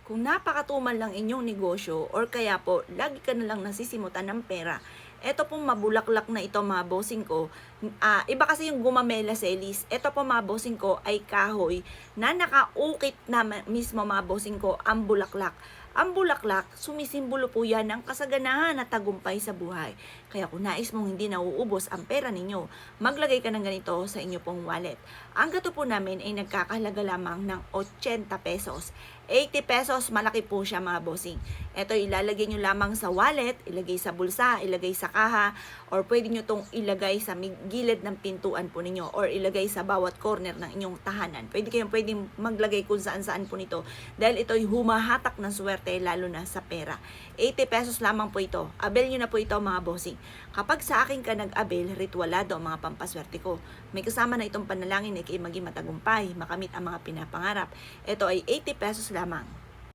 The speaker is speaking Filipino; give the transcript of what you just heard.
Kung napakatumal lang inyong negosyo or kaya po lagi ka na lang nasisimutan ng pera, eto pong mabulaklak na ito mga bossing ko, iba kasi yung gumamela selis. Eto po mga bossing ko ay kahoy na nakaukit na mismo mga bossing ko ang bulaklak. Ang bulaklak, sumisimbolo po yan ng kasaganahan at tagumpay sa buhay. Kaya kung nais mong hindi nauubos ang pera ninyo, maglagay ka ng ganito sa inyo pong wallet. Ang gato po namin ay nagkakahalaga lamang ng 80 pesos. 80 pesos, malaki po siya mga bossing. Ito ilalagay nyo lamang sa wallet, ilagay sa bulsa, ilagay sa kaha, or pwede nyo itong ilagay sa gilid ng pintuan po ninyo, or ilagay sa bawat corner ng inyong tahanan. Pwedeng maglagay kung saan-saan po nito, dahil ito'y humahatak ng swerte, lalo na sa pera. 80 pesos lamang po ito. Abel nyo na po ito mga bossing. Kapag sa akin ka nag-abel, ritualado ang mga pampaswerte ko. May kasama na itong panalangin na kayo maging matagumpay, makamit ang mga pinapangarap. Ito ay 80 pesos lamang.